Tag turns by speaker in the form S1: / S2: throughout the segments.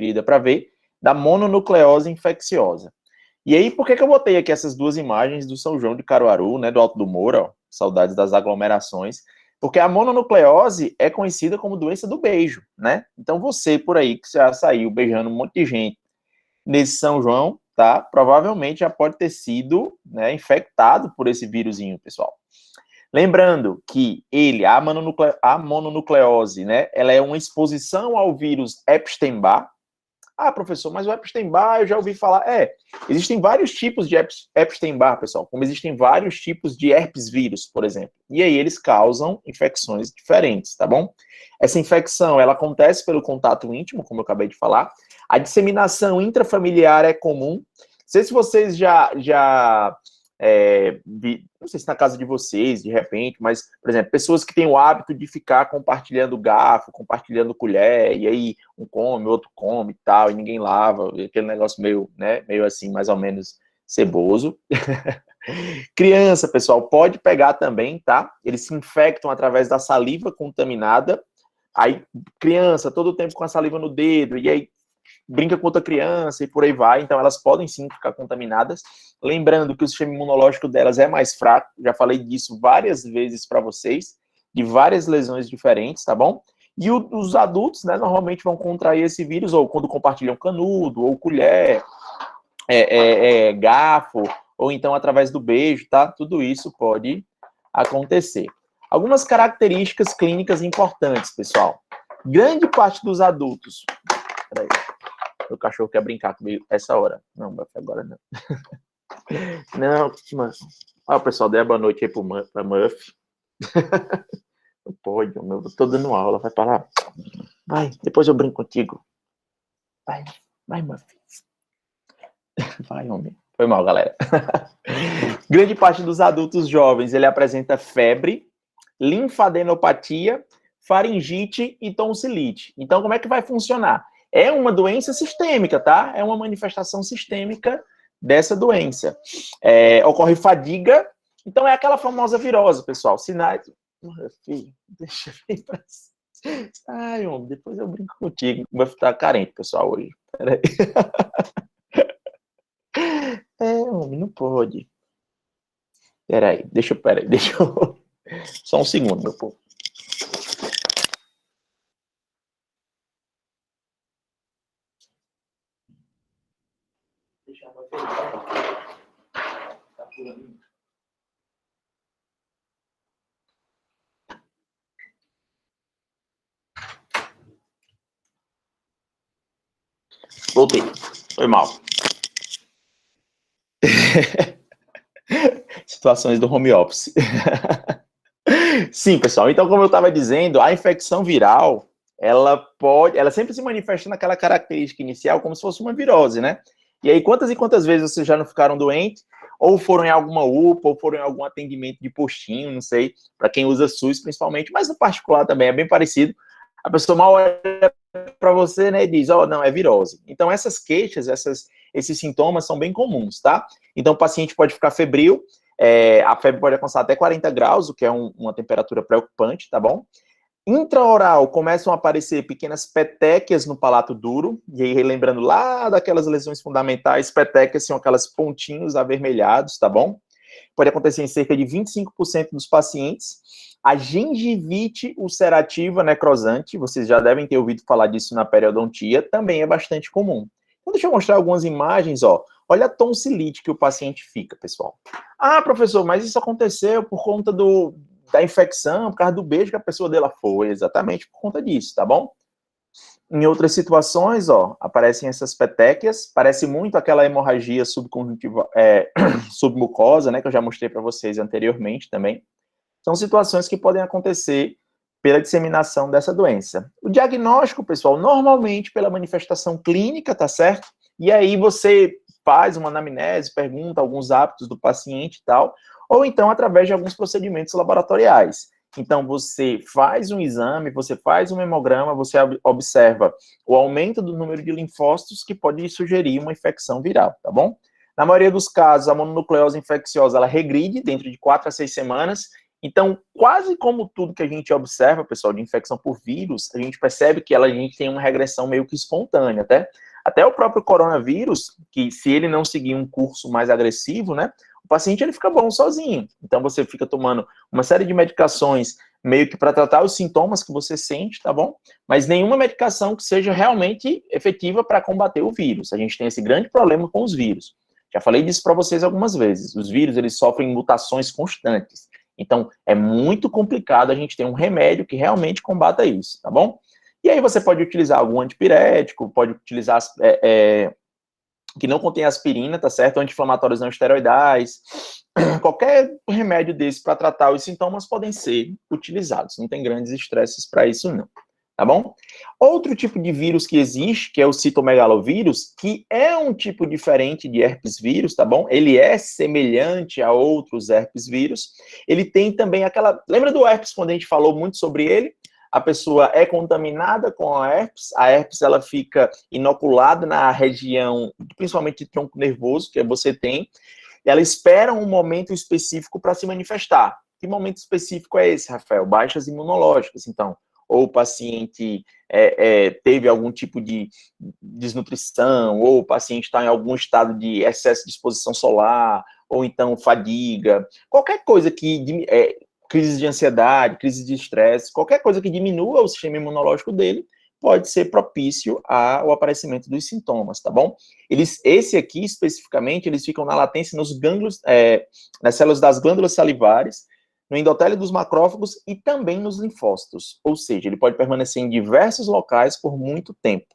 S1: conferida para ver, da mononucleose infecciosa. E aí, por que eu botei aqui essas duas imagens do São João de Caruaru, né, do Alto do Moura, ó, saudades das aglomerações, porque a mononucleose é conhecida como doença do beijo, né? Então você, por aí, que já saiu beijando um monte de gente nesse São João, tá? Provavelmente já pode ter sido, né, infectado por esse vírusinho, pessoal. Lembrando que a mononucleose, né, ela é uma exposição ao vírus Epstein-Barr. Ah, professor, mas o Epstein-Barr eu já ouvi falar. Existem vários tipos de Epstein-Barr, pessoal, como existem vários tipos de herpes vírus, por exemplo. E aí eles causam infecções diferentes, tá bom? Essa infecção, ela acontece pelo contato íntimo, como eu acabei de falar. A disseminação intrafamiliar é comum. Não sei se vocês não sei se na casa de vocês, de repente, mas, por exemplo, pessoas que têm o hábito de ficar compartilhando garfo, compartilhando colher, e aí um come, outro come e tal, e ninguém lava, aquele negócio meio, né, meio assim, mais ou menos ceboso. Criança, pessoal, pode pegar também, tá? Eles se infectam através da saliva contaminada, aí criança, todo o tempo com a saliva no dedo, e aí brinca com outra criança e por aí vai, então elas podem sim ficar contaminadas. Lembrando que o sistema imunológico delas é mais fraco, já falei disso várias vezes para vocês, de várias lesões diferentes, tá bom? E os adultos, né, normalmente vão contrair esse vírus, ou quando compartilham canudo, ou colher, garfo, ou então através do beijo, tá? Tudo isso pode acontecer. Algumas características clínicas importantes, pessoal. Grande parte dos adultos... Peraí. O cachorro quer brincar comigo essa hora. Não, agora não. Não, mano. Ó, pessoal, dê a boa noite aí pra Muff. Não pode, eu tô dando aula, vai pra lá. Vai, depois eu brinco contigo. Vai, Muff. Vai, homem. Foi mal, galera. Grande parte dos adultos jovens, ele apresenta febre, linfadenopatia, faringite e tonsilite. Então, como é que vai funcionar? É uma doença sistêmica, tá? É uma manifestação sistêmica dessa doença. Ocorre fadiga, então é aquela famosa virose, pessoal. Sinais... Filho, deixa eu ver pra... Ai, homem, depois eu brinco contigo. Vai ficar carente, pessoal, hoje. Peraí. Homem, não pode. Peraí, deixa eu... Só um segundo, meu povo. Voltei. Foi mal. Situações do home office. Sim, pessoal. Então, como eu estava dizendo, a infecção viral, ela sempre se manifesta naquela característica inicial como se fosse uma virose, né? E aí, quantas e quantas vezes vocês já não ficaram doentes, ou foram em alguma UPA, ou foram em algum atendimento de postinho, não sei, para quem usa SUS principalmente, mas no particular também é bem parecido. A pessoa mal olha para você, né, e diz, não, é virose. Então, essas queixas, esses sintomas são bem comuns, tá? Então, o paciente pode ficar febril, a febre pode alcançar até 40 graus, o que é uma temperatura preocupante, tá bom? Intraoral, começam a aparecer pequenas petequias no palato duro, e aí lembrando lá daquelas lesões fundamentais, petequias são aquelas pontinhos avermelhados, tá bom? Pode acontecer em cerca de 25% dos pacientes. A gengivite ulcerativa necrosante, vocês já devem ter ouvido falar disso na periodontia, também é bastante comum. Então, deixa eu mostrar algumas imagens, ó. Olha a tonsilite que o paciente fica, pessoal. Ah, professor, mas isso aconteceu por conta da infecção, por causa do beijo que a pessoa dela foi, exatamente por conta disso, tá bom? Em outras situações, ó, aparecem essas petequias, parece muito aquela hemorragia subconjuntiva, submucosa, né, que eu já mostrei para vocês anteriormente também. São situações que podem acontecer pela disseminação dessa doença. O diagnóstico, pessoal, normalmente pela manifestação clínica, tá certo? E aí você faz uma anamnese, pergunta alguns hábitos do paciente e tal, ou então através de alguns procedimentos laboratoriais. Então, você faz um exame, você faz um hemograma, você observa o aumento do número de linfócitos que pode sugerir uma infecção viral, tá bom? Na maioria dos casos, a mononucleose infecciosa, ela regride dentro de 4 a 6 semanas, Então, quase como tudo que a gente observa, pessoal, de infecção por vírus, a gente percebe que a gente tem uma regressão meio que espontânea, até o próprio coronavírus, que se ele não seguir um curso mais agressivo, né, o paciente ele fica bom sozinho. Então, você fica tomando uma série de medicações meio que para tratar os sintomas que você sente, tá bom? Mas nenhuma medicação que seja realmente efetiva para combater o vírus. A gente tem esse grande problema com os vírus. Já falei disso para vocês algumas vezes. Os vírus, eles sofrem mutações constantes. Então, é muito complicado a gente ter um remédio que realmente combata isso, tá bom? E aí você pode utilizar algum antipirético, pode utilizar que não contém aspirina, tá certo? Anti-inflamatórios não esteroidais. Qualquer remédio desse para tratar os sintomas podem ser utilizados. Não tem grandes estresses para isso, não. Tá bom? Outro tipo de vírus que existe, que é o citomegalovírus, que é um tipo diferente de herpes vírus, tá bom? Ele é semelhante a outros herpes vírus. Ele tem também aquela... Lembra do herpes, quando a gente falou muito sobre ele? A pessoa é contaminada com a herpes ela fica inoculada na região, principalmente de tronco nervoso, que você tem, e ela espera um momento específico para se manifestar. Que momento específico é esse, Rafael? Baixas imunológicas, então. Ou o paciente teve algum tipo de desnutrição, ou o paciente está em algum estado de excesso de exposição solar, ou então fadiga, qualquer coisa que... crise de ansiedade, crise de estresse, qualquer coisa que diminua o sistema imunológico dele, pode ser propício ao aparecimento dos sintomas, tá bom? Esse aqui, especificamente, eles ficam na latência nos gânglios, nas células das glândulas salivares, no endotélio dos macrófagos e também nos linfócitos, ou seja, ele pode permanecer em diversos locais por muito tempo.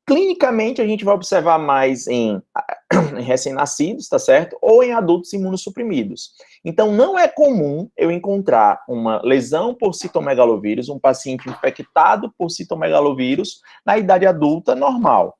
S1: Clinicamente, a gente vai observar mais em recém-nascidos, tá certo? Ou em adultos imunossuprimidos. Então, não é comum eu encontrar uma lesão por citomegalovírus, um paciente infectado por citomegalovírus na idade adulta normal.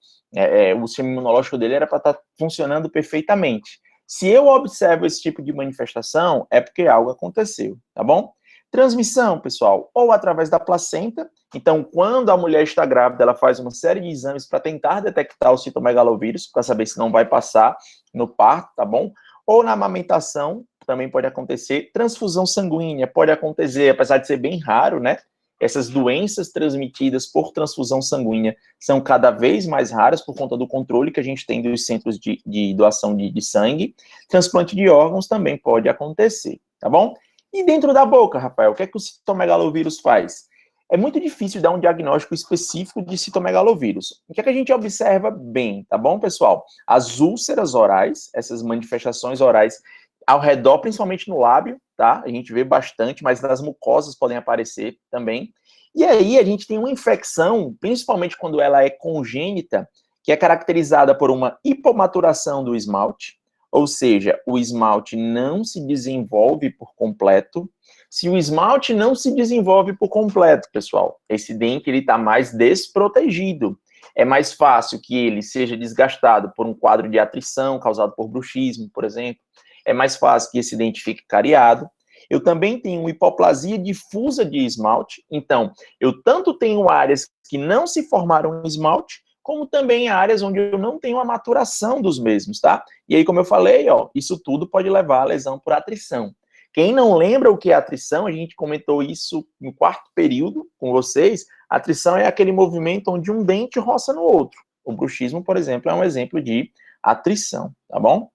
S1: O sistema imunológico dele era para estar funcionando perfeitamente. Se eu observo esse tipo de manifestação, é porque algo aconteceu, tá bom? Transmissão, pessoal, ou através da placenta. Então, quando a mulher está grávida, ela faz uma série de exames para tentar detectar o citomegalovírus, para saber se não vai passar no parto, tá bom? Ou na amamentação, também pode acontecer. Transfusão sanguínea pode acontecer, apesar de ser bem raro, né? Essas doenças transmitidas por transfusão sanguínea são cada vez mais raras por conta do controle que a gente tem dos centros de doação de sangue. Transplante de órgãos também pode acontecer, tá bom? E dentro da boca, Rafael, o que é que o citomegalovírus faz? É muito difícil dar um diagnóstico específico de citomegalovírus. O que é que a gente observa bem, tá bom, pessoal? As úlceras orais, essas manifestações orais ao redor, principalmente no lábio, tá? A gente vê bastante, mas nas mucosas podem aparecer também. E aí a gente tem uma infecção, principalmente quando ela é congênita, que é caracterizada por uma hipomaturação do esmalte, ou seja, o esmalte não se desenvolve por completo. Se o esmalte não se desenvolve por completo, pessoal, esse dente ele está mais desprotegido. É mais fácil que ele seja desgastado por um quadro de atrição causado por bruxismo, por exemplo. É mais fácil que esse dente fique cariado. Eu também tenho uma hipoplasia difusa de esmalte. Então, eu tanto tenho áreas que não se formaram em esmalte, como também áreas onde eu não tenho a maturação dos mesmos, tá? E aí, como eu falei, ó, isso tudo pode levar à lesão por atrição. Quem não lembra o que é atrição, a gente comentou isso no quarto período com vocês. A atrição é aquele movimento onde um dente roça no outro. O bruxismo, por exemplo, é um exemplo de atrição, tá bom?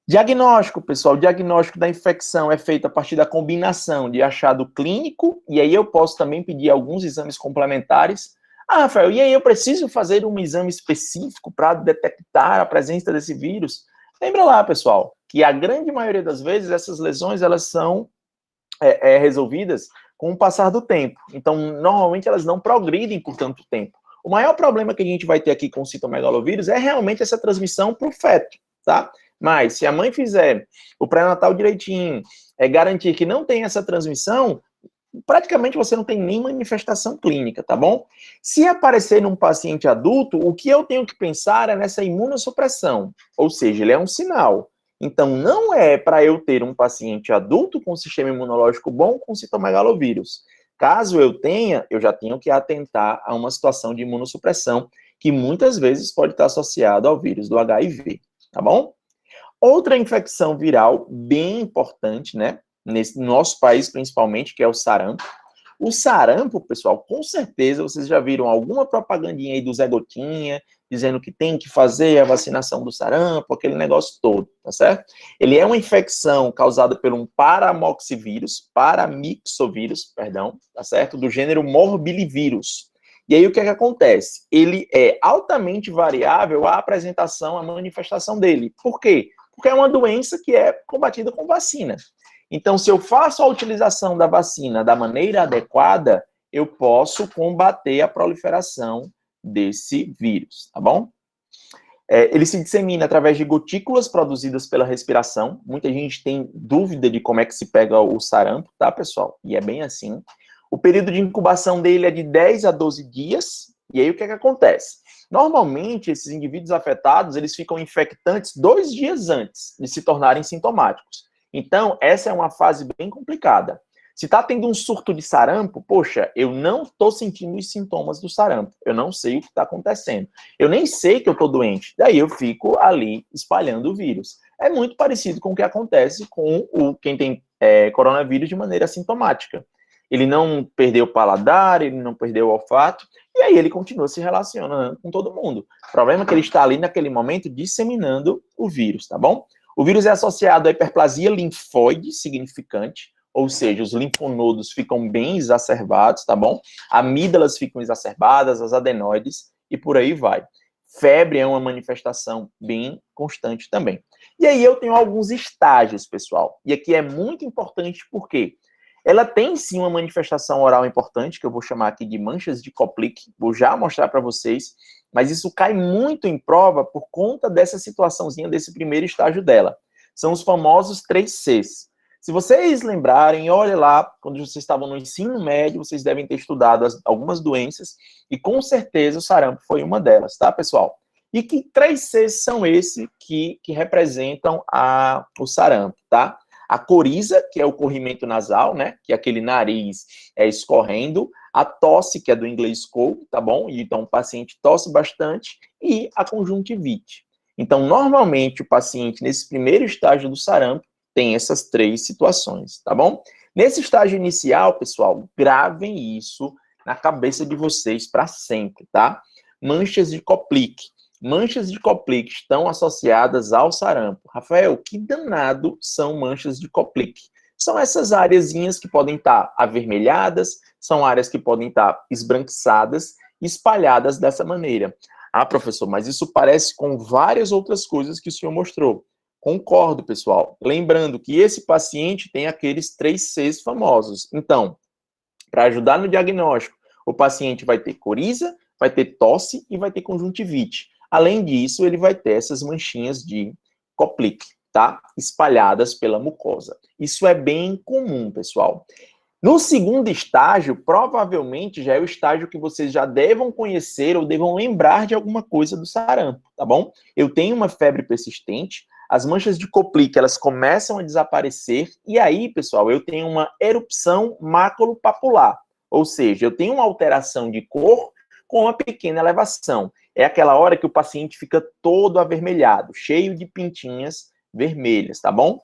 S1: Diagnóstico, pessoal, o diagnóstico da infecção é feito a partir da combinação de achado clínico, e aí eu posso também pedir alguns exames complementares. Ah, Rafael, e aí eu preciso fazer um exame específico para detectar a presença desse vírus? Lembra lá, pessoal, que a grande maioria das vezes essas lesões, elas são resolvidas com o passar do tempo. Então, normalmente elas não progridem por tanto tempo. O maior problema que a gente vai ter aqui com o citomegalovírus é realmente essa transmissão para o feto, tá? Mas, se a mãe fizer o pré-natal direitinho, garantir que não tem essa transmissão, praticamente você não tem nem manifestação clínica, tá bom? Se aparecer num paciente adulto, o que eu tenho que pensar é nessa imunossupressão, ou seja, ele é um sinal. Então, não é para eu ter um paciente adulto com sistema imunológico bom com citomegalovírus. Caso eu tenha, eu já tenho que atentar a uma situação de imunossupressão, que muitas vezes pode estar associado ao vírus do HIV, tá bom? Outra infecção viral bem importante, né? no nosso país principalmente, que é o sarampo. O sarampo, pessoal, com certeza vocês já viram alguma propagandinha aí do Zé Gotinha, dizendo que tem que fazer a vacinação do sarampo, aquele negócio todo, tá certo? Ele é uma infecção causada por um paramixovírus, perdão, tá certo? Do gênero morbillivirus. E aí o que é que acontece? Ele é altamente variável a apresentação, a manifestação dele. Por quê? Porque é uma doença que é combatida com vacina. Então, se eu faço a utilização da vacina da maneira adequada, eu posso combater a proliferação desse vírus, tá bom? Ele se dissemina através de gotículas produzidas pela respiração. Muita gente tem dúvida de como é que se pega o sarampo, tá, pessoal? E é bem assim. O período de incubação dele é de 10 a 12 dias. E aí, o que é que acontece? Normalmente, esses indivíduos afetados, eles ficam infectantes 2 dias antes de se tornarem sintomáticos. Então, essa é uma fase bem complicada. Se está tendo um surto de sarampo, poxa, eu não estou sentindo os sintomas do sarampo. Eu não sei o que está acontecendo. Eu nem sei que eu estou doente. Daí eu fico ali espalhando o vírus. É muito parecido com o que acontece com quem tem coronavírus de maneira assintomática. Ele não perdeu o paladar, ele não perdeu o olfato, e aí ele continua se relacionando com todo mundo. O problema é que ele está ali naquele momento disseminando o vírus, tá bom? O vírus é associado à hiperplasia linfóide significante, ou seja, os linfonodos ficam bem exacerbados, tá bom? Amígdalas ficam exacerbadas, as adenoides, e por aí vai. Febre é uma manifestação bem constante também. E aí eu tenho alguns estágios, pessoal. E aqui é muito importante porque ela tem sim uma manifestação oral importante, que eu vou chamar aqui de manchas de Koplik, vou já mostrar para vocês, mas isso cai muito em prova por conta dessa situaçãozinha, desse primeiro estágio dela. São os famosos 3 Cs. Se vocês lembrarem, olha lá, quando vocês estavam no ensino médio, vocês devem ter estudado algumas doenças, e com certeza o sarampo foi uma delas, tá, pessoal? E que 3 Cs são esses que representam o sarampo, tá? A coriza, que é o corrimento nasal, né? Que é aquele nariz escorrendo. A tosse, que é do inglês cold, tá bom? E então o paciente tosse bastante. E a conjuntivite. Então, normalmente, o paciente, nesse primeiro estágio do sarampo, tem essas 3 situações, tá bom? Nesse estágio inicial, pessoal, gravem isso na cabeça de vocês para sempre, tá? Manchas de Koplik. Manchas de Koplik estão associadas ao sarampo. Rafael, que danado são manchas de Koplik? São essas áreazinhas que podem estar avermelhadas, são áreas que podem estar esbranquiçadas, espalhadas dessa maneira. Ah, professor, mas isso parece com várias outras coisas que o senhor mostrou. Concordo, pessoal. Lembrando que esse paciente tem aqueles 3 Cs famosos. Então, para ajudar no diagnóstico, o paciente vai ter coriza, vai ter tosse e vai ter conjuntivite. Além disso, ele vai ter essas manchinhas de Koplik, tá? Espalhadas pela mucosa. Isso é bem comum, pessoal. No segundo estágio, provavelmente já é o estágio que vocês já devam conhecer ou devam lembrar de alguma coisa do sarampo, tá bom? Eu tenho uma febre persistente, as manchas de Koplik, elas começam a desaparecer, e aí, pessoal, eu tenho uma erupção maculopapular, ou seja, eu tenho uma alteração de cor com uma pequena elevação. É aquela hora que o paciente fica todo avermelhado, cheio de pintinhas vermelhas, tá bom?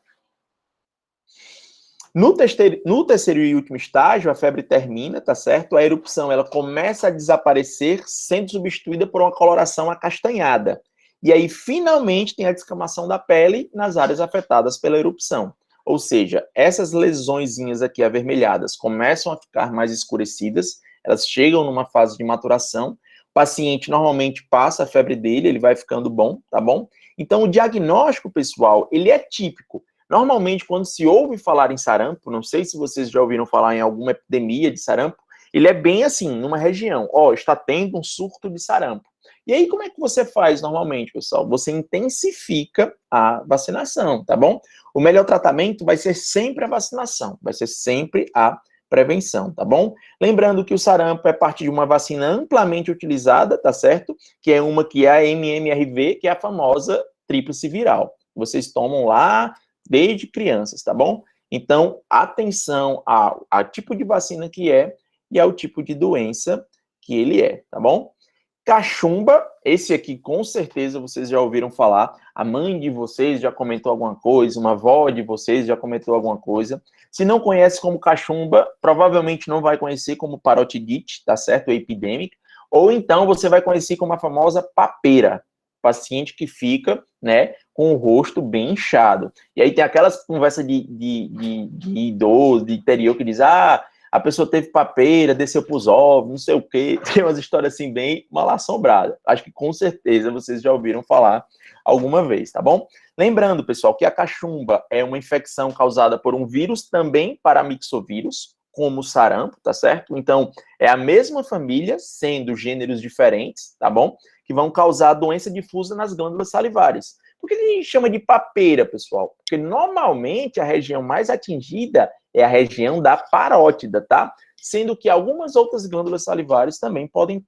S1: No terceiro e último estágio, a febre termina, tá certo? A erupção, ela começa a desaparecer, sendo substituída por uma coloração acastanhada. E aí, finalmente, tem a descamação da pele nas áreas afetadas pela erupção. Ou seja, essas lesõezinhas aqui avermelhadas começam a ficar mais escurecidas, elas chegam numa fase de maturação, o paciente normalmente passa a febre dele, ele vai ficando bom, tá bom? Então, o diagnóstico, pessoal, ele é típico. Normalmente, quando se ouve falar em sarampo, não sei se vocês já ouviram falar em alguma epidemia de sarampo, ele é bem assim, numa região, está tendo um surto de sarampo. E aí, como é que você faz normalmente, pessoal? Você intensifica a vacinação, tá bom? O melhor tratamento vai ser sempre a vacinação, vai ser sempre a prevenção, tá bom? Lembrando que o sarampo é parte de uma vacina amplamente utilizada, tá certo? Que é uma que é a MMRV, que é a famosa tríplice viral. Vocês tomam lá desde crianças, tá bom? Então, atenção ao tipo de vacina que é e ao tipo de doença que ele é, tá bom? Cachumba, esse aqui com certeza vocês já ouviram falar, a mãe de vocês já comentou alguma coisa, uma avó de vocês já comentou alguma coisa. Se não conhece como cachumba, provavelmente não vai conhecer como parotidite, tá certo? Epidêmica. Ou então você vai conhecer como a famosa papeira, paciente que fica, né, com o rosto bem inchado. E aí tem aquelas conversas de idoso, de interior, que diz, a pessoa teve papeira, desceu para os ovos, não sei o quê. Tem umas histórias assim bem mal assombradas. Acho que com certeza vocês já ouviram falar alguma vez, tá bom? Lembrando, pessoal, que a cachumba é uma infecção causada por um vírus também paramixovírus, como o sarampo, tá certo? Então, é a mesma família, sendo gêneros diferentes, tá bom? Que vão causar doença difusa nas glândulas salivares. Por que a gente chama de papeira, pessoal? Porque normalmente a região mais atingida é a região da parótida, tá? Sendo que algumas outras glândulas salivares também podem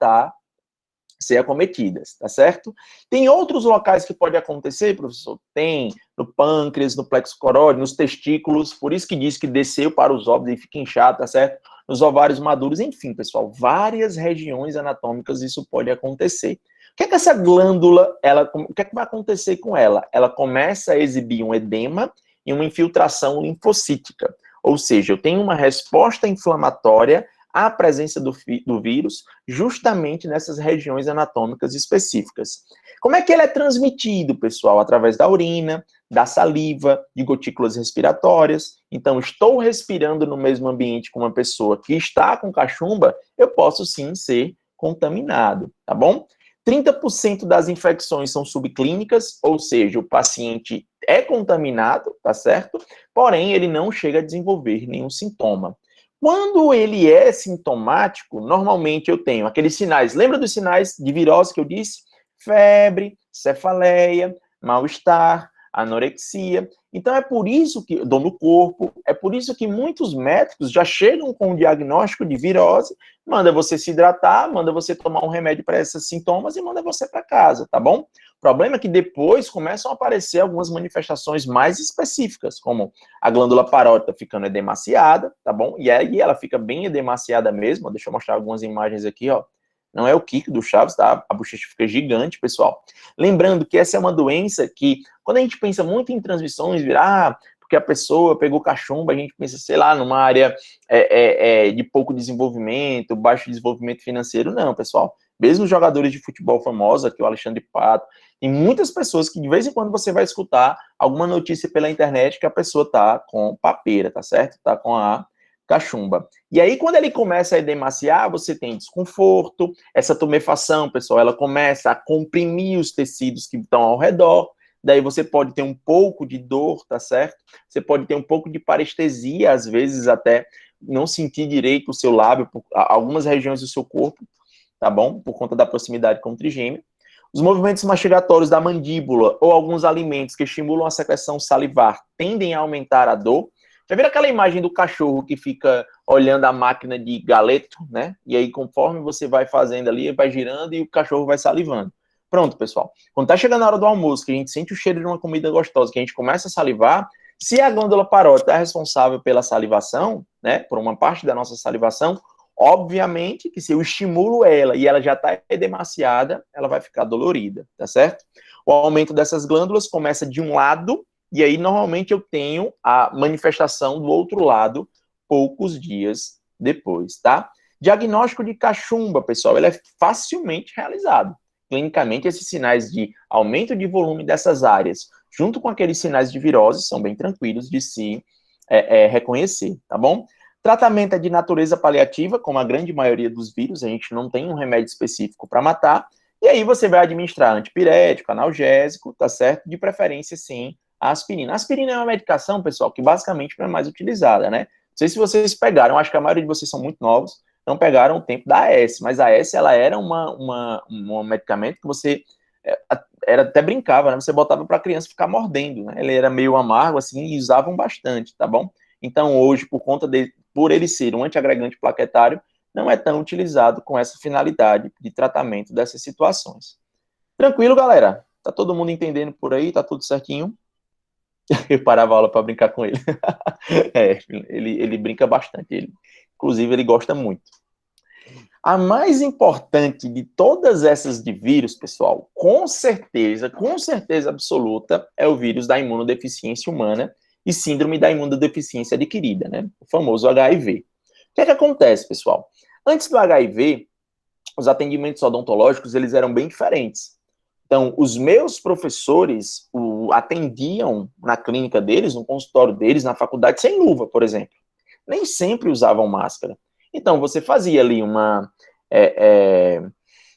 S1: ser acometidas, tá certo? Tem outros locais que pode acontecer, professor? Tem no pâncreas, no plexo coróide, nos testículos, por isso que diz que desceu para os óvulos e fica inchado, tá certo? Nos ovários maduros, enfim, pessoal, várias regiões anatômicas isso pode acontecer. O que é que essa glândula, o que é que vai acontecer com ela? Ela começa a exibir um edema e uma infiltração linfocítica. Ou seja, eu tenho uma resposta inflamatória à presença do vírus justamente nessas regiões anatômicas específicas. Como é que ele é transmitido, pessoal? Através da urina, da saliva, de gotículas respiratórias. Então, estou respirando no mesmo ambiente com uma pessoa que está com cachumba, eu posso sim ser contaminado, tá bom? 30% das infecções são subclínicas, ou seja, o paciente é contaminado, tá certo? Porém, ele não chega a desenvolver nenhum sintoma. Quando ele é sintomático, normalmente eu tenho aqueles sinais. Lembra dos sinais de virose que eu disse? Febre, cefaleia, mal-estar, anorexia. Então é por isso que, dor no corpo, é por isso que muitos médicos já chegam com o diagnóstico de virose, manda você se hidratar, manda você tomar um remédio para esses sintomas e manda você para casa, tá bom? O problema é que depois começam a aparecer algumas manifestações mais específicas, como a glândula parótida ficando edemaciada, tá bom? E aí ela fica bem edemaciada mesmo, deixa eu mostrar algumas imagens aqui, ó. Não é o Kiko do Chaves, tá? A bochecha fica gigante, pessoal. Lembrando que essa é uma doença que, quando a gente pensa muito em transmissões, porque a pessoa pegou cachumba, a gente pensa, sei lá, numa área de pouco desenvolvimento, baixo desenvolvimento financeiro. Não, pessoal. Mesmo jogadores de futebol famosos, aqui o Alexandre Pato, tem muitas pessoas que de vez em quando você vai escutar alguma notícia pela internet que a pessoa tá com papeira, tá certo? Tá com a cachumba. E aí, quando ele começa a edemaciar, você tem desconforto, essa tumefação, pessoal, ela começa a comprimir os tecidos que estão ao redor, daí você pode ter um pouco de dor, tá certo? Você pode ter um pouco de parestesia, às vezes até não sentir direito o seu lábio, algumas regiões do seu corpo, tá bom? Por conta da proximidade com o trigêmeo. Os movimentos mastigatórios da mandíbula ou alguns alimentos que estimulam a secreção salivar tendem a aumentar a dor. Já viram aquela imagem do cachorro que fica olhando a máquina de galeto, né? E aí, conforme você vai fazendo ali, vai girando e o cachorro vai salivando. Pronto, pessoal. Quando tá chegando a hora do almoço, que a gente sente o cheiro de uma comida gostosa, que a gente começa a salivar, se a glândula parótida é responsável pela salivação, né? Por uma parte da nossa salivação, obviamente que se eu estimulo ela e ela já está edemaciada, ela vai ficar dolorida, tá certo? O aumento dessas glândulas começa de um lado, e aí normalmente eu tenho a manifestação do outro lado poucos dias depois, tá? Diagnóstico de cachumba, pessoal, ele é facilmente realizado. Clinicamente, esses sinais de aumento de volume dessas áreas, junto com aqueles sinais de virose, são bem tranquilos de se reconhecer, tá bom? Tratamento é de natureza paliativa, como a grande maioria dos vírus, a gente não tem um remédio específico para matar, e aí você vai administrar antipirético, analgésico, tá certo? De preferência, sim, a aspirina. A aspirina é uma medicação, pessoal, que basicamente não é mais utilizada, né? Não sei se vocês pegaram, acho que a maioria de vocês são muito novos, não pegaram o tempo da AS, mas a AS, ela era um medicamento que você era até brincava, né? Você botava para a criança ficar mordendo, né? Ele era meio amargo, assim, e usavam bastante, tá bom? Então, hoje, por ele ser um antiagregante plaquetário, não é tão utilizado com essa finalidade de tratamento dessas situações. Tranquilo, galera? Tá todo mundo entendendo por aí? Tá tudo certinho? Eu parava a aula para brincar com ele. Ele brinca bastante. Inclusive, ele gosta muito. A mais importante de todas essas de vírus, pessoal, com certeza absoluta, é o vírus da imunodeficiência humana e síndrome da imunodeficiência adquirida, né? O famoso HIV. O que é que acontece, pessoal? Antes do HIV, os atendimentos odontológicos, eles eram bem diferentes. Então, os meus professores atendiam na clínica deles, no consultório deles, na faculdade, sem luva, por exemplo. Nem sempre usavam máscara. Então, você fazia ali uma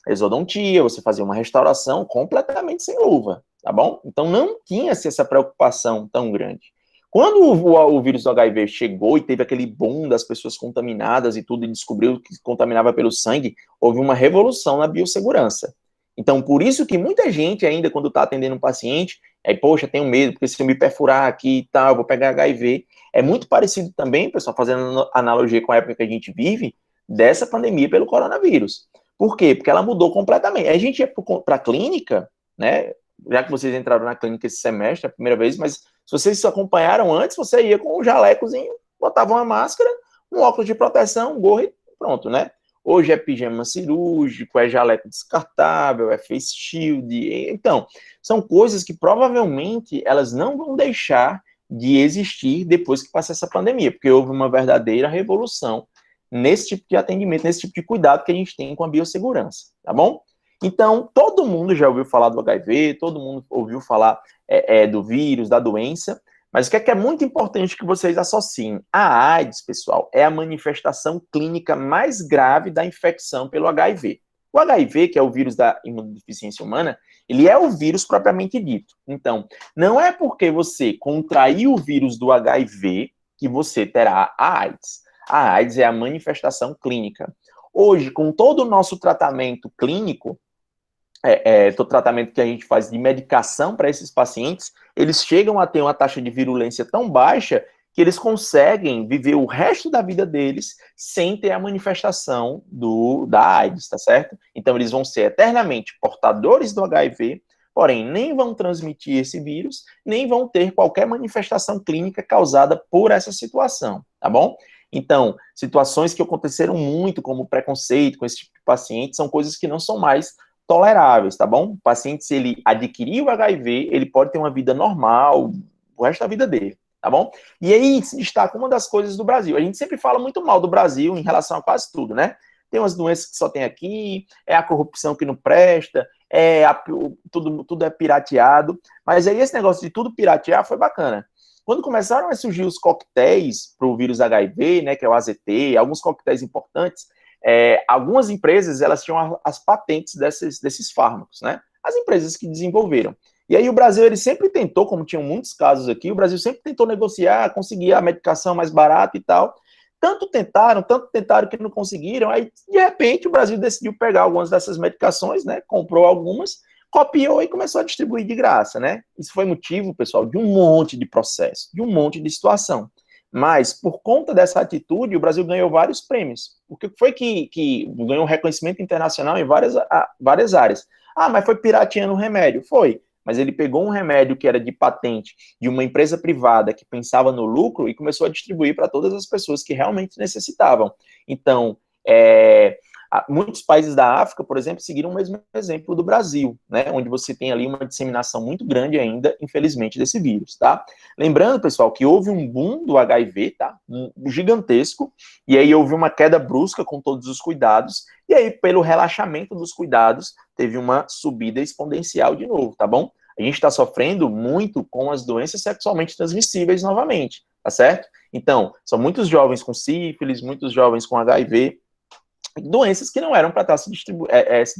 S1: exodontia, você fazia uma restauração completamente sem luva, tá bom? Então, não tinha-se essa preocupação tão grande. Quando o vírus do HIV chegou e teve aquele boom das pessoas contaminadas e tudo, e descobriu que contaminava pelo sangue, houve uma revolução na biossegurança. Então, por isso que muita gente ainda, quando está atendendo um paciente, poxa, tenho medo, porque se eu me perfurar aqui e tal, eu vou pegar HIV. É muito parecido também, pessoal, fazendo analogia com a época que a gente vive, dessa pandemia pelo coronavírus. Por quê? Porque ela mudou completamente. A gente ia para a clínica, né? Já que vocês entraram na clínica esse semestre, a primeira vez, mas se vocês acompanharam antes, você ia com um jalecozinho, botava uma máscara, um óculos de proteção, um gorro e pronto, né? Hoje é pijama cirúrgico, é jaleco descartável, é face shield. Então, são coisas que provavelmente elas não vão deixar de existir depois que passar essa pandemia, porque houve uma verdadeira revolução nesse tipo de atendimento, nesse tipo de cuidado que a gente tem com a biossegurança, tá bom? Então, todo mundo já ouviu falar do HIV, todo mundo ouviu falar do vírus, da doença, mas o que é muito importante que vocês associem? A AIDS, pessoal, é a manifestação clínica mais grave da infecção pelo HIV. O HIV, que é o vírus da imunodeficiência humana, ele é o vírus propriamente dito. Então, não é porque você contraiu o vírus do HIV que você terá a AIDS. A AIDS é a manifestação clínica. Hoje, com todo o nosso tratamento clínico, todo o tratamento que a gente faz de medicação para esses pacientes, eles chegam a ter uma taxa de virulência tão baixa que eles conseguem viver o resto da vida deles sem ter a manifestação da AIDS, tá certo? Então, eles vão ser eternamente portadores do HIV, porém, nem vão transmitir esse vírus, nem vão ter qualquer manifestação clínica causada por essa situação, tá bom? Então, situações que aconteceram muito, como preconceito com esse tipo de paciente, são coisas que não são mais toleráveis, tá bom? O paciente, se ele adquirir o HIV, ele pode ter uma vida normal o resto da vida dele, tá bom? E aí se destaca uma das coisas do Brasil. A gente sempre fala muito mal do Brasil em relação a quase tudo, né? Tem umas doenças que só tem aqui, é a corrupção que não presta, tudo é pirateado, mas aí esse negócio de tudo piratear foi bacana. Quando começaram a surgir os coquetéis para o vírus HIV, né, que é o AZT, alguns coquetéis importantes, algumas empresas, elas tinham as patentes desses fármacos, né? As empresas que desenvolveram. E aí o Brasil, ele sempre tentou, como tinham muitos casos aqui, o Brasil sempre tentou negociar, conseguir a medicação mais barata e tal. Tanto tentaram que não conseguiram, aí, de repente, o Brasil decidiu pegar algumas dessas medicações, né? Comprou algumas, copiou e começou a distribuir de graça, né? Isso foi motivo, pessoal, de um monte de processo, de um monte de situação. Mas, por conta dessa atitude, o Brasil ganhou vários prêmios. O que foi que ganhou reconhecimento internacional em várias áreas? Ah, mas foi pirateando o remédio? Foi. Mas ele pegou um remédio que era de patente de uma empresa privada que pensava no lucro e começou a distribuir para todas as pessoas que realmente necessitavam. Então, muitos países da África, por exemplo, seguiram o mesmo exemplo do Brasil, né, onde você tem ali uma disseminação muito grande ainda, infelizmente, desse vírus, tá? Lembrando, pessoal, que houve um boom do HIV, tá? Um gigantesco, e aí houve uma queda brusca com todos os cuidados, e aí, pelo relaxamento dos cuidados, teve uma subida exponencial de novo, tá bom? A gente está sofrendo muito com as doenças sexualmente transmissíveis novamente, tá certo? Então, são muitos jovens com sífilis, muitos jovens com HIV, doenças que não eram para estar se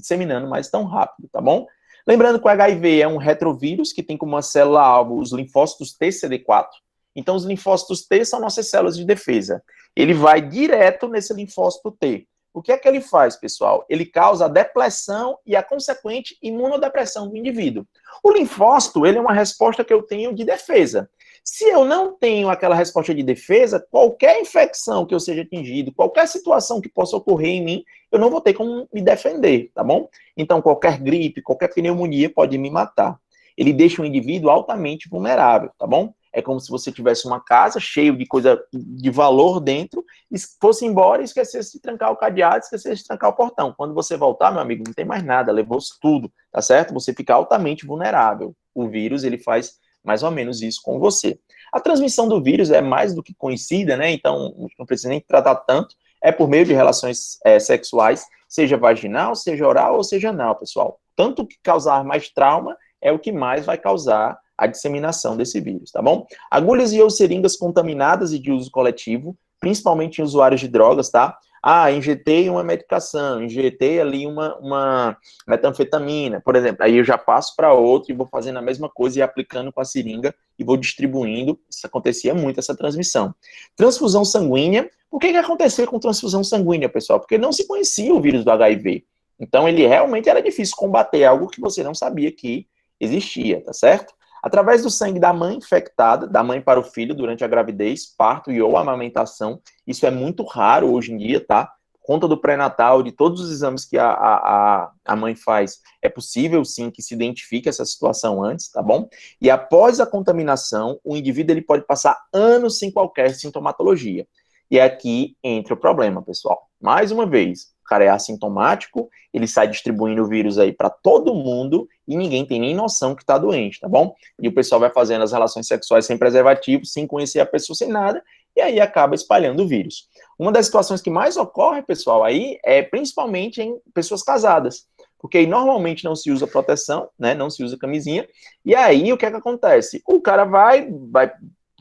S1: disseminando mais tão rápido, tá bom? Lembrando que o HIV é um retrovírus que tem como uma célula-alvo os linfócitos TCD4. Então, os linfócitos T são nossas células de defesa. Ele vai direto nesse linfócito T. O que é que ele faz, pessoal? Ele causa a depressão e a consequente imunodepressão do indivíduo. O linfócito, ele é uma resposta que eu tenho de defesa. Se eu não tenho aquela resposta de defesa, qualquer infecção que eu seja atingido, qualquer situação que possa ocorrer em mim, eu não vou ter como me defender, tá bom? Então, qualquer gripe, qualquer pneumonia pode me matar. Ele deixa o indivíduo altamente vulnerável, tá bom? é como se você tivesse uma casa cheia de coisa de valor dentro, e fosse embora e esquecesse de trancar o cadeado, esquecesse de trancar o portão. Quando você voltar, meu amigo, não tem mais nada, levou-se tudo, tá certo? Você fica altamente vulnerável. O vírus, ele faz mais ou menos isso com você. A transmissão do vírus é mais do que conhecida, né? Então, não precisa nem tratar tanto, é por meio de relações sexuais, seja vaginal, seja oral ou seja anal, pessoal. Tanto que causar mais trauma é o que mais vai causar a disseminação desse vírus, tá bom? Agulhas e ou seringas contaminadas e de uso coletivo, principalmente em usuários de drogas, tá? Ah, injetei uma medicação, injetei ali uma metanfetamina, por exemplo. Aí eu já passo para outro e vou fazendo a mesma coisa e aplicando com a seringa e vou distribuindo. Isso acontecia muito, essa transmissão. Transfusão sanguínea. Por que aconteceu com transfusão sanguínea, pessoal? Porque não se conhecia o vírus do HIV. Então, ele realmente era difícil combater algo que você não sabia que existia, tá certo? Através do sangue da mãe infectada, da mãe para o filho durante a gravidez, parto e ou amamentação. Isso é muito raro hoje em dia, tá? Por conta do pré-natal, de todos os exames que a mãe faz, é possível sim que se identifique essa situação antes, tá bom? E após a contaminação, o indivíduo ele pode passar anos sem qualquer sintomatologia. E aqui entra o problema, pessoal. Mais uma vez, o cara é assintomático, ele sai distribuindo o vírus aí para todo mundo e ninguém tem nem noção que está doente, tá bom? E o pessoal vai fazendo as relações sexuais sem preservativo, sem conhecer a pessoa, sem nada, e aí acaba espalhando o vírus. Uma das situações que mais ocorre, pessoal, aí é principalmente em pessoas casadas, porque aí normalmente não se usa proteção, né? Não se usa camisinha, e aí o que é que acontece? O cara vai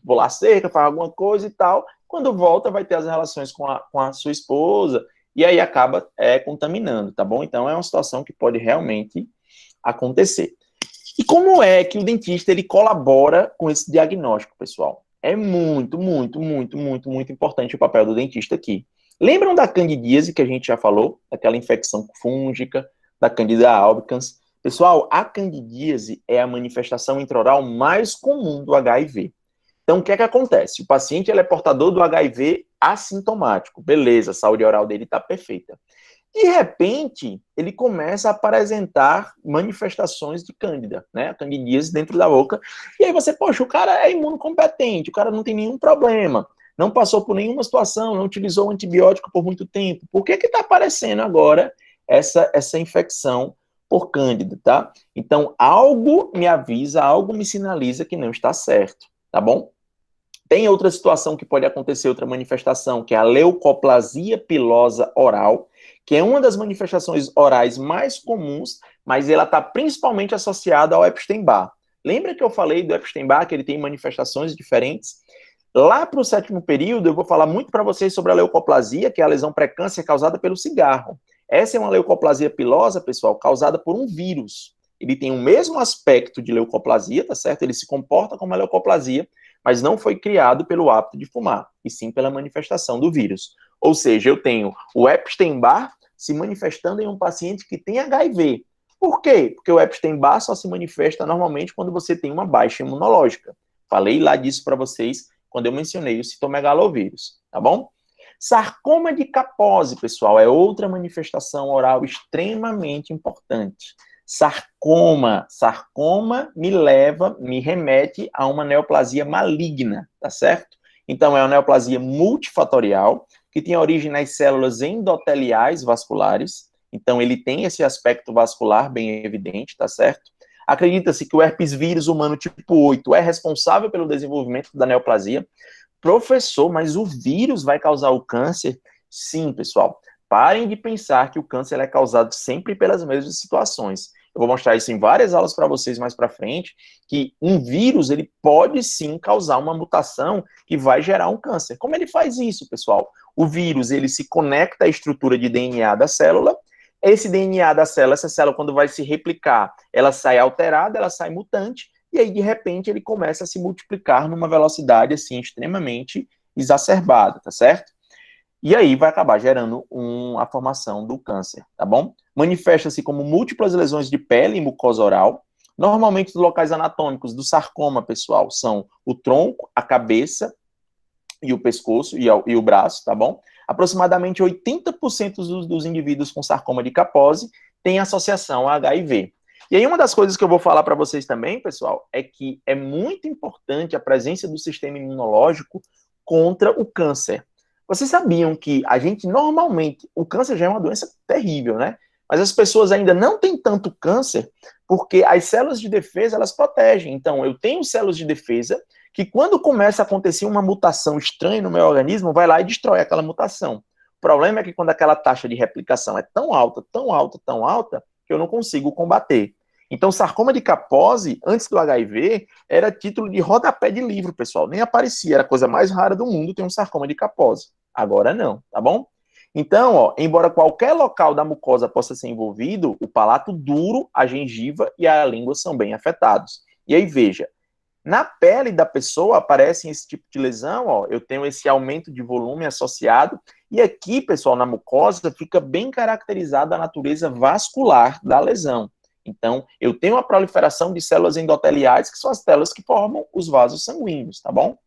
S1: pular cerca, faz alguma coisa e tal, quando volta vai ter as relações com a sua esposa, e aí acaba contaminando, tá bom? Então é uma situação que pode realmente acontecer. E como é que o dentista ele colabora com esse diagnóstico, pessoal? É muito, muito, muito, muito, muito importante o papel do dentista aqui. Lembram da candidíase que a gente já falou? Daquela infecção fúngica, da Candida albicans? Pessoal, a candidíase é a manifestação intraoral mais comum do HIV. Então, o que é que acontece? O paciente ele é portador do HIV assintomático. Beleza, a saúde oral dele está perfeita. De repente, ele começa a apresentar manifestações de cândida, né? A candidíase dentro da boca. E aí você, poxa, o cara é imunocompetente, o cara não tem nenhum problema, não passou por nenhuma situação, não utilizou antibiótico por muito tempo. Por que está aparecendo agora essa infecção por cândida, tá? Então, algo me avisa, algo me sinaliza que não está certo, tá bom? Tem outra situação que pode acontecer, outra manifestação, que é a leucoplasia pilosa oral, que é uma das manifestações orais mais comuns, mas ela está principalmente associada ao Epstein-Barr. Lembra que eu falei do Epstein-Barr, que ele tem manifestações diferentes? Lá para o 7º período, eu vou falar muito para vocês sobre a leucoplasia, que é a lesão pré-câncer causada pelo cigarro. Essa é uma leucoplasia pilosa, pessoal, causada por um vírus. Ele tem o mesmo aspecto de leucoplasia, tá certo? Ele se comporta como uma leucoplasia, mas não foi criado pelo hábito de fumar, e sim pela manifestação do vírus. Ou seja, eu tenho o Epstein-Barr se manifestando em um paciente que tem HIV. Por quê? Porque o Epstein-Barr só se manifesta normalmente quando você tem uma baixa imunológica. Falei lá disso para vocês quando eu mencionei o citomegalovírus, tá bom? Sarcoma de Kaposi, pessoal, é outra manifestação oral extremamente importante. Sarcoma me remete a uma neoplasia maligna, tá certo? Então, é uma neoplasia multifatorial, que tem origem nas células endoteliais vasculares, então ele tem esse aspecto vascular bem evidente, tá certo? Acredita-se que o herpes vírus humano tipo 8 é responsável pelo desenvolvimento da neoplasia. Professor, mas o vírus vai causar o câncer? Sim, pessoal. Parem de pensar que o câncer é causado sempre pelas mesmas situações. Eu vou mostrar isso em várias aulas para vocês mais para frente, que um vírus, ele pode sim causar uma mutação que vai gerar um câncer. Como ele faz isso, pessoal? O vírus, ele se conecta à estrutura de DNA da célula. Esse DNA da célula, essa célula, quando vai se replicar, ela sai alterada, ela sai mutante, e aí, de repente, ele começa a se multiplicar numa velocidade, assim, extremamente exacerbada, tá certo? E aí vai acabar gerando a formação do câncer, tá bom? Manifesta-se como múltiplas lesões de pele e mucosa oral. Normalmente, os locais anatômicos do sarcoma, pessoal, são o tronco, a cabeça e o pescoço e o braço, tá bom? Aproximadamente 80% dos indivíduos com sarcoma de Kaposi têm associação a HIV. E aí, uma das coisas que eu vou falar para vocês também, pessoal, é que é muito importante a presença do sistema imunológico contra o câncer. Vocês sabiam que a gente normalmente, o câncer já é uma doença terrível, né? Mas as pessoas ainda não têm tanto câncer porque as células de defesa, elas protegem. Então, eu tenho células de defesa que quando começa a acontecer uma mutação estranha no meu organismo, vai lá e destrói aquela mutação. O problema é que quando aquela taxa de replicação é tão alta, tão alta, tão alta, que eu não consigo combater. Então, sarcoma de Kaposi, antes do HIV, era título de rodapé de livro, pessoal. Nem aparecia, era a coisa mais rara do mundo ter um sarcoma de Kaposi. Agora não, tá bom? Então, ó, embora qualquer local da mucosa possa ser envolvido, o palato duro, a gengiva e a língua são bem afetados. E aí, veja, na pele da pessoa aparece esse tipo de lesão, ó, eu tenho esse aumento de volume associado, e aqui, pessoal, na mucosa, fica bem caracterizada a natureza vascular da lesão. Então, eu tenho a proliferação de células endoteliais, que são as células que formam os vasos sanguíneos, tá bom?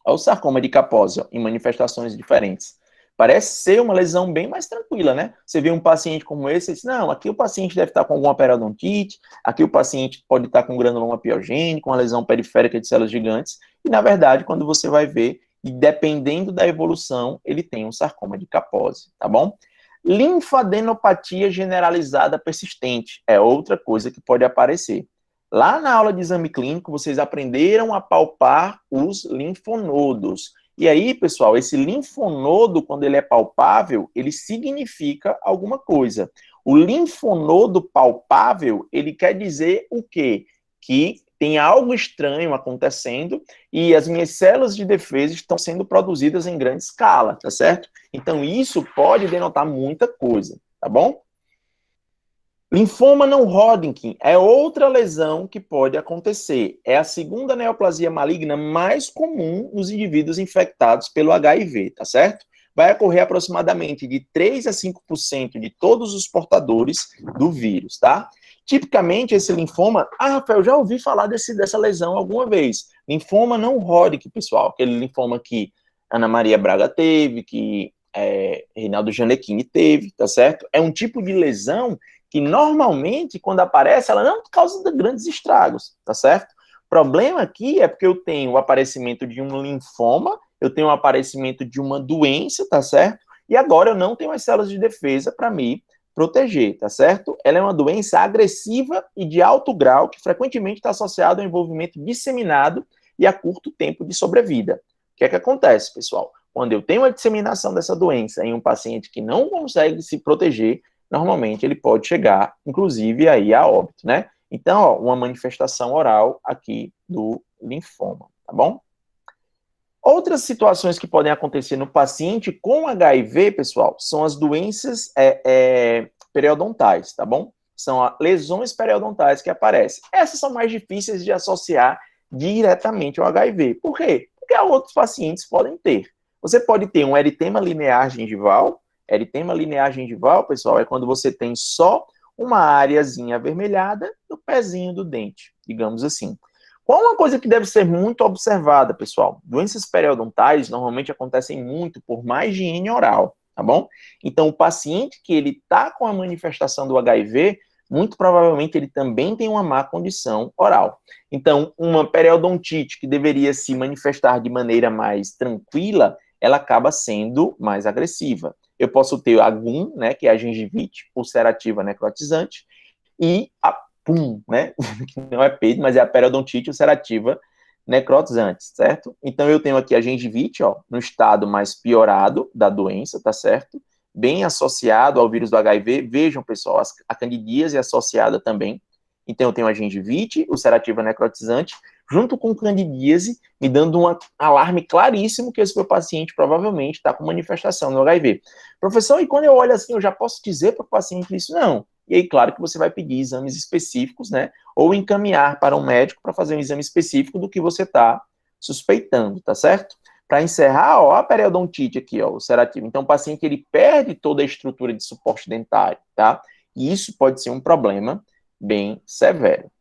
S1: Olha o sarcoma de Kaposi, ó, em manifestações diferentes. Parece ser uma lesão bem mais tranquila, né? Você vê um paciente como esse, e diz, não, aqui o paciente deve estar com alguma periodontite, aqui o paciente pode estar com granuloma piogênico, uma lesão periférica de células gigantes, e na verdade, quando você vai ver, e dependendo da evolução, ele tem um sarcoma de Kaposi, tá bom? Linfadenopatia generalizada persistente é outra coisa que pode aparecer. Lá na aula de exame clínico, vocês aprenderam a palpar os linfonodos. E aí, pessoal, esse linfonodo, quando ele é palpável, ele significa alguma coisa. O linfonodo palpável, ele quer dizer o quê? Que tem algo estranho acontecendo e as minhas células de defesa estão sendo produzidas em grande escala, tá certo? Então, isso pode denotar muita coisa, tá bom? Linfoma não Hodgkin é outra lesão que pode acontecer. É a segunda neoplasia maligna mais comum nos indivíduos infectados pelo HIV, tá certo? Vai ocorrer aproximadamente de 3 a 5% de todos os portadores do vírus, tá? Tipicamente, esse linfoma... Ah, Rafael, já ouvi falar dessa lesão alguma vez. Linfoma não Hodgkin, pessoal. Aquele linfoma que Ana Maria Braga teve, que Reinaldo Gianecchini teve, tá certo? É um tipo de lesão que normalmente, quando aparece, ela não causa grandes estragos, tá certo? O problema aqui é porque eu tenho o aparecimento de um linfoma, eu tenho o aparecimento de uma doença, tá certo? E agora eu não tenho as células de defesa para me proteger, tá certo? Ela é uma doença agressiva e de alto grau, que frequentemente está associada ao envolvimento disseminado e a curto tempo de sobrevida. O que é que acontece, pessoal? Quando eu tenho a disseminação dessa doença em um paciente que não consegue se proteger, normalmente ele pode chegar, inclusive, aí a óbito, né? Então, ó, uma manifestação oral aqui do linfoma, tá bom? Outras situações que podem acontecer no paciente com HIV, pessoal, são as doenças periodontais, tá bom? São lesões periodontais que aparecem. Essas são mais difíceis de associar diretamente ao HIV. Por quê? Porque outros pacientes podem ter. Você pode ter um eritema linear gengival. Eritema linear gengival, pessoal, é quando você tem só uma areazinha avermelhada no pezinho do dente, digamos assim. Qual uma coisa que deve ser muito observada, pessoal? Doenças periodontais normalmente acontecem muito por má higiene oral, tá bom? Então, o paciente que ele está com a manifestação do HIV, muito provavelmente ele também tem uma má condição oral. Então, uma periodontite que deveria se manifestar de maneira mais tranquila, ela acaba sendo mais agressiva. Eu posso ter a GUM, né, que é a gengivite ulcerativa necrotizante, e a PUM, né, que não é peido, mas é a periodontite ulcerativa necrotizante, certo? Então, eu tenho aqui a gengivite, ó, no estado mais piorado da doença, tá certo? Bem associado ao vírus do HIV. Vejam, pessoal, a candidíase é associada também. Então, eu tenho a gengivite ulcerativa necrotizante, junto com candidíase, me dando um alarme claríssimo que esse meu paciente provavelmente está com manifestação no HIV. Professor, e quando eu olho assim, eu já posso dizer para o paciente isso? Não. E aí, claro que você vai pedir exames específicos, né? Ou encaminhar para um médico para fazer um exame específico do que você está suspeitando, tá certo? Para encerrar, ó, a periodontite aqui, ó, ulcerativa. Então, o paciente, ele perde toda a estrutura de suporte dentário, tá? E isso pode ser um problema bem severo.